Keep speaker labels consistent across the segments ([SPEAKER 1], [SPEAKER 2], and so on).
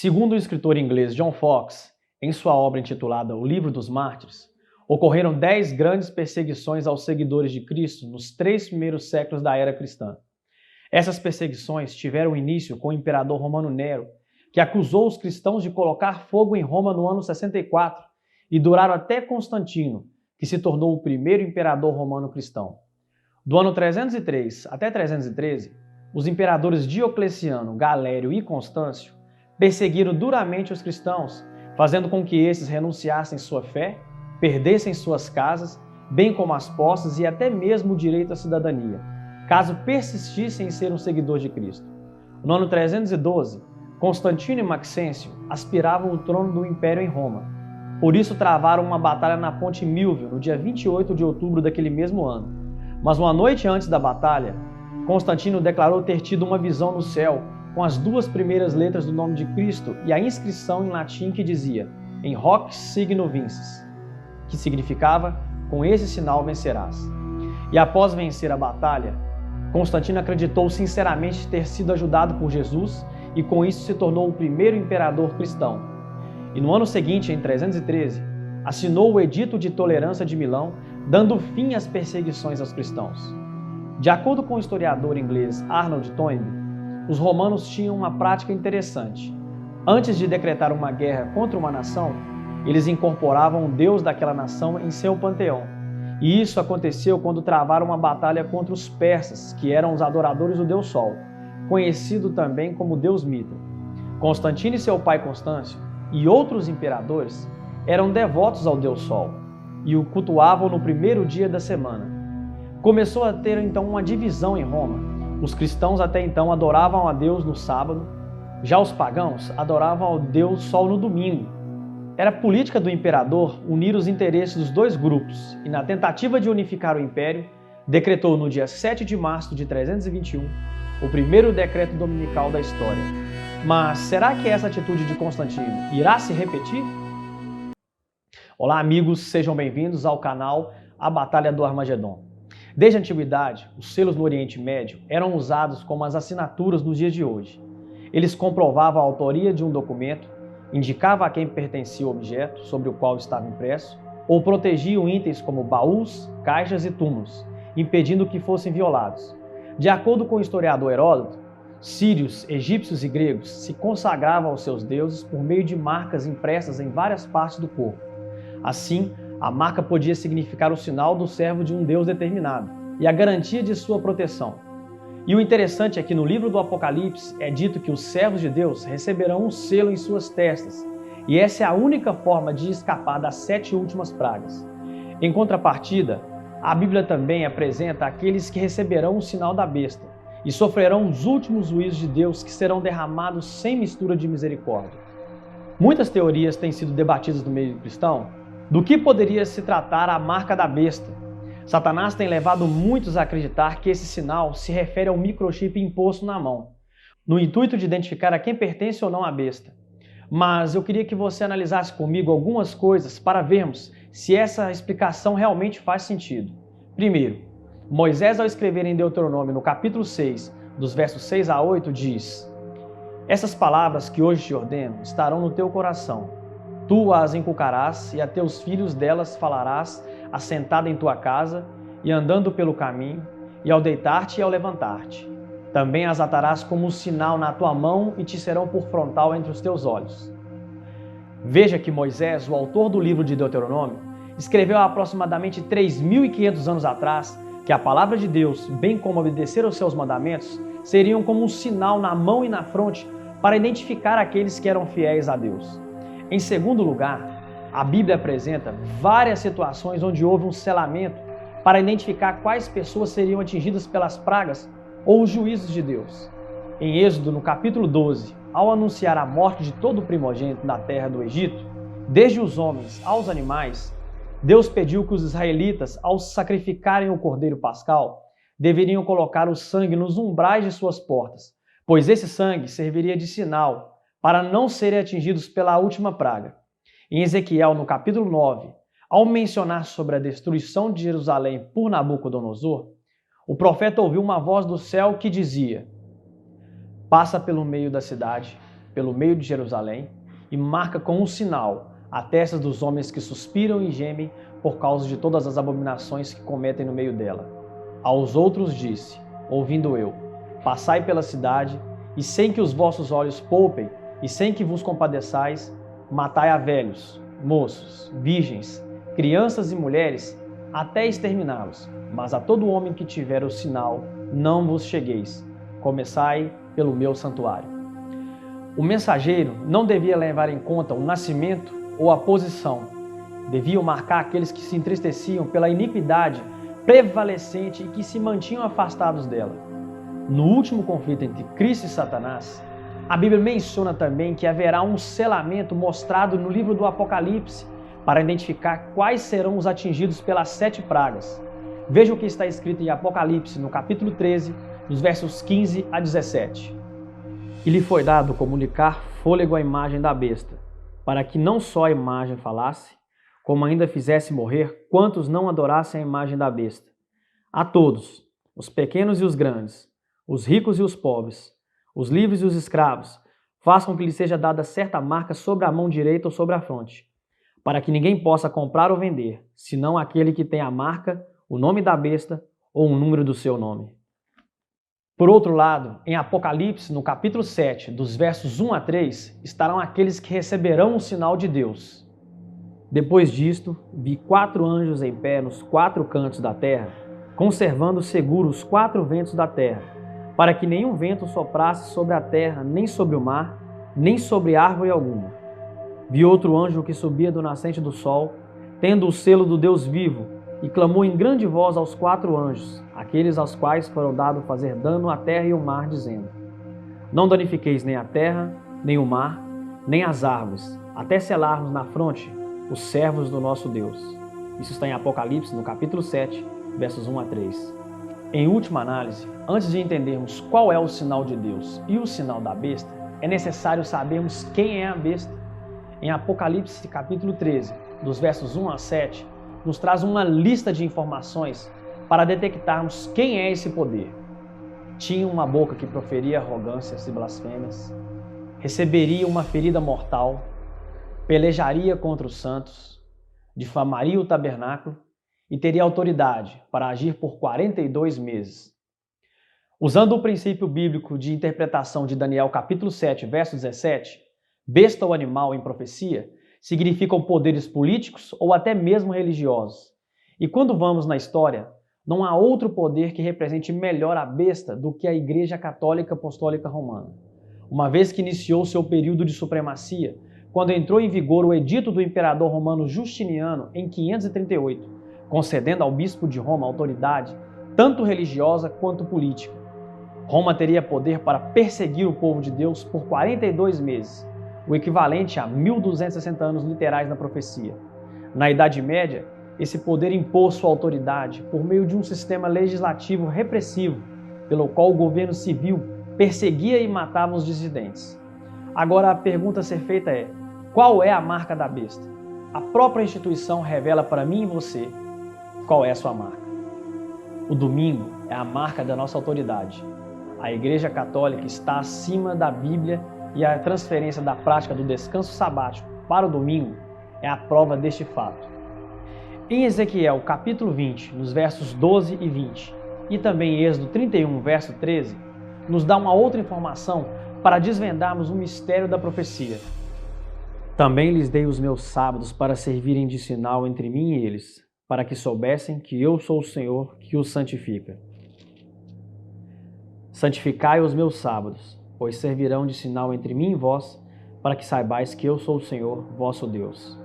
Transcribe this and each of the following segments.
[SPEAKER 1] Segundo o escritor inglês John Foxe, em sua obra intitulada O Livro dos Mártires, ocorreram 10 grandes perseguições aos seguidores de Cristo nos 3 primeiros séculos da era cristã. Essas perseguições tiveram início com o imperador romano Nero, que acusou os cristãos de colocar fogo em Roma no ano 64 e duraram até Constantino, que se tornou o primeiro imperador romano cristão. Do ano 303 até 313, os imperadores Diocleciano, Galério e Constâncio perseguiram duramente os cristãos, fazendo com que esses renunciassem sua fé, perdessem suas casas, bem como as posses e até mesmo o direito à cidadania, caso persistissem em ser um seguidor de Cristo. No ano 312, Constantino e Maxêncio aspiravam o trono do império em Roma. Por isso travaram uma batalha na Ponte Milvio no dia 28 de outubro daquele mesmo ano. Mas uma noite antes da batalha, Constantino declarou ter tido uma visão no céu com as 2 primeiras letras do nome de Cristo e a inscrição em latim que dizia "In hoc signo vinces", que significava "com esse sinal vencerás". E após vencer a batalha, Constantino acreditou sinceramente ter sido ajudado por Jesus e com isso se tornou o primeiro imperador cristão. E no ano seguinte, em 313, assinou o Edito de Tolerância de Milão, dando fim às perseguições aos cristãos. De acordo com o historiador inglês Arnold Toynbee, os romanos tinham uma prática interessante. Antes de decretar uma guerra contra uma nação, eles incorporavam o deus daquela nação em seu panteão. E isso aconteceu quando travaram uma batalha contra os persas, que eram os adoradores do deus Sol, conhecido também como deus Mitra. Constantino e seu pai Constâncio e outros imperadores eram devotos ao deus Sol e o cultuavam no primeiro dia da semana. Começou a ter então uma divisão em Roma. Os cristãos até então adoravam a Deus no sábado, já os pagãos adoravam ao deus Sol no domingo. Era política do imperador unir os interesses dos 2 grupos e, na tentativa de unificar o império, decretou no dia 7 de março de 321 o primeiro decreto dominical da história. Mas será que essa atitude de Constantino irá se repetir? Olá amigos, sejam bem-vindos ao canal A Batalha do Armagedon. Desde a antiguidade, os selos no Oriente Médio eram usados como as assinaturas nos dias de hoje. Eles comprovavam a autoria de um documento, indicavam a quem pertencia o objeto sobre o qual estava impresso, ou protegiam itens como baús, caixas e túmulos, impedindo que fossem violados. De acordo com o historiador Heródoto, sírios, egípcios e gregos se consagravam aos seus deuses por meio de marcas impressas em várias partes do corpo. Assim, a marca podia significar o sinal do servo de um deus determinado e a garantia de sua proteção. E o interessante é que no livro do Apocalipse é dito que os servos de Deus receberão um selo em suas testas, e essa é a única forma de escapar das 7 últimas pragas. Em contrapartida, a Bíblia também apresenta aqueles que receberão o sinal da besta e sofrerão os últimos juízos de Deus que serão derramados sem mistura de misericórdia. Muitas teorias têm sido debatidas no meio cristão do que poderia se tratar a marca da besta. Satanás tem levado muitos a acreditar que esse sinal se refere ao microchip imposto na mão, no intuito de identificar a quem pertence ou não a besta. Mas eu queria que você analisasse comigo algumas coisas para vermos se essa explicação realmente faz sentido. Primeiro, Moisés, ao escrever em Deuteronômio, no capítulo 6, dos versos 6 a 8, diz: "Essas palavras que hoje te ordeno estarão no teu coração. Tu as inculcarás e a teus filhos delas falarás, assentado em tua casa e andando pelo caminho, e ao deitar-te e ao levantar-te. Também as atarás como um sinal na tua mão e te serão por frontal entre os teus olhos." Veja que Moisés, o autor do livro de Deuteronômio, escreveu há aproximadamente 3.500 anos atrás que a palavra de Deus, bem como obedecer aos seus mandamentos, seriam como um sinal na mão e na fronte para identificar aqueles que eram fiéis a Deus. Em segundo lugar, a Bíblia apresenta várias situações onde houve um selamento para identificar quais pessoas seriam atingidas pelas pragas ou os juízos de Deus. Em Êxodo, no capítulo 12, ao anunciar a morte de todo o primogênito na terra do Egito, desde os homens aos animais, Deus pediu que os israelitas, ao sacrificarem o cordeiro pascal, deveriam colocar o sangue nos umbrais de suas portas, pois esse sangue serviria de sinal para não serem atingidos pela última praga. Em Ezequiel, no capítulo 9, ao mencionar sobre a destruição de Jerusalém por Nabucodonosor, o profeta ouviu uma voz do céu que dizia: "Passa pelo meio da cidade pelo meio de Jerusalém e marca com um sinal a testa dos homens que suspiram e gemem por causa de todas as abominações que cometem no meio dela. Aos outros disse, ouvindo eu, passai pela cidade, e sem que os vossos olhos poupem, e sem que vos compadeçais, matai a velhos, moços, virgens, crianças e mulheres, até exterminá-los. Mas a todo homem que tiver o sinal, não vos chegueis. Começai pelo meu santuário. O mensageiro não devia levar em conta o nascimento ou a posição. Deviam marcar aqueles que se entristeciam pela iniquidade prevalecente e que se mantinham afastados dela. No último conflito entre Cristo e Satanás, a Bíblia menciona também que haverá um selamento mostrado no livro do Apocalipse para identificar quais serão os atingidos pelas 7 pragas. Veja o que está escrito em Apocalipse, no capítulo 13, dos versos 15 a 17. E lhe foi dado comunicar fôlego à imagem da besta, para que não só a imagem falasse, como ainda fizesse morrer quantos não adorassem a imagem da besta. A todos, os pequenos e os grandes, os ricos e os pobres, os livres e os escravos, façam que lhe seja dada certa marca sobre a mão direita ou sobre a fronte, para que ninguém possa comprar ou vender, senão aquele que tem a marca, o nome da besta ou o número do seu nome. Por outro lado, em Apocalipse, no capítulo 7, dos versos 1 a 3, estarão aqueles que receberão o sinal de Deus. Depois disto, vi 4 anjos em pé nos 4 cantos da terra, conservando seguros os 4 ventos da terra, para que nenhum vento soprasse sobre a terra, nem sobre o mar, nem sobre árvore alguma. Vi outro anjo que subia do nascente do sol, tendo o selo do Deus vivo, e clamou em grande voz aos 4 anjos, aqueles aos quais foram dado fazer dano à terra e ao mar, dizendo: Não danifiqueis nem a terra, nem o mar, nem as árvores, até selarmos na fronte os servos do nosso Deus. Isso está em Apocalipse, no capítulo 7, versos 1 a 3. Em última análise, antes de entendermos qual é o sinal de Deus e o sinal da besta, é necessário sabermos quem é a besta. Em Apocalipse, capítulo 13, dos versos 1 a 7, nos traz uma lista de informações para detectarmos quem é esse poder. Tinha uma boca que proferia arrogâncias e blasfêmias, receberia uma ferida mortal, pelejaria contra os santos, difamaria o tabernáculo e teria autoridade para agir por 42 meses. Usando o princípio bíblico de interpretação de Daniel capítulo 7, verso 17, besta ou animal em profecia significam poderes políticos ou até mesmo religiosos. E quando vamos na história, não há outro poder que represente melhor a besta do que a Igreja Católica Apostólica Romana. Uma vez que iniciou seu período de supremacia, quando entrou em vigor o edito do imperador romano Justiniano em 538, concedendo ao bispo de Roma autoridade tanto religiosa quanto política. Roma teria poder para perseguir o povo de Deus por 42 meses, o equivalente a 1260 anos literais na profecia. Na Idade Média, esse poder impôs sua autoridade por meio de um sistema legislativo repressivo, pelo qual o governo civil perseguia e matava os dissidentes. Agora a pergunta a ser feita é: qual é a marca da besta? A própria instituição revela para mim e você qual é a sua marca. O domingo é a marca da nossa autoridade. A Igreja Católica está acima da Bíblia e a transferência da prática do descanso sabático para o domingo é a prova deste fato. Em Ezequiel capítulo 20, nos versos 12 e 20, e também em Êxodo 31, verso 13, nos dá uma outra informação para desvendarmos o mistério da profecia. Também lhes dei os meus sábados para servirem de sinal entre mim e eles, para que soubessem que eu sou o Senhor que os santifica. Santificai os meus sábados, pois servirão de sinal entre mim e vós, para que saibais que eu sou o Senhor, vosso Deus.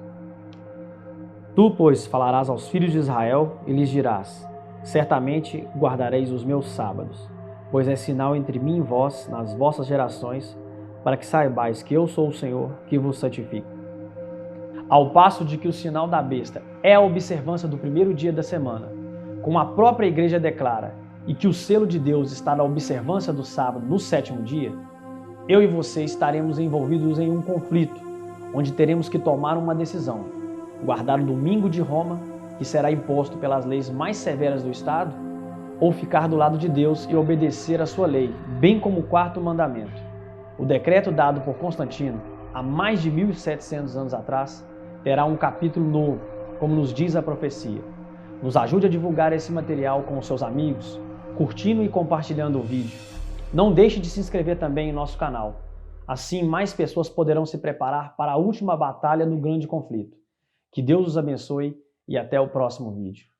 [SPEAKER 1] Tu, pois, falarás aos filhos de Israel e lhes dirás: certamente guardareis os meus sábados, pois é sinal entre mim e vós nas vossas gerações, para que saibais que eu sou o Senhor que vos santifica. Ao passo de que o sinal da besta é a observância do primeiro dia da semana, como a própria igreja declara, e que o selo de Deus está na observância do sábado no 7º dia, eu e você estaremos envolvidos em um conflito, onde teremos que tomar uma decisão: guardar o domingo de Roma, que será imposto pelas leis mais severas do Estado, ou ficar do lado de Deus e obedecer a sua lei, bem como o 4º mandamento. O decreto dado por Constantino, há mais de 1700 anos atrás, terá um capítulo novo, como nos diz a profecia. Nos ajude a divulgar esse material com os seus amigos, curtindo e compartilhando o vídeo. Não deixe de se inscrever também em nosso canal. Assim, mais pessoas poderão se preparar para a última batalha do grande conflito. Que Deus os abençoe e até o próximo vídeo.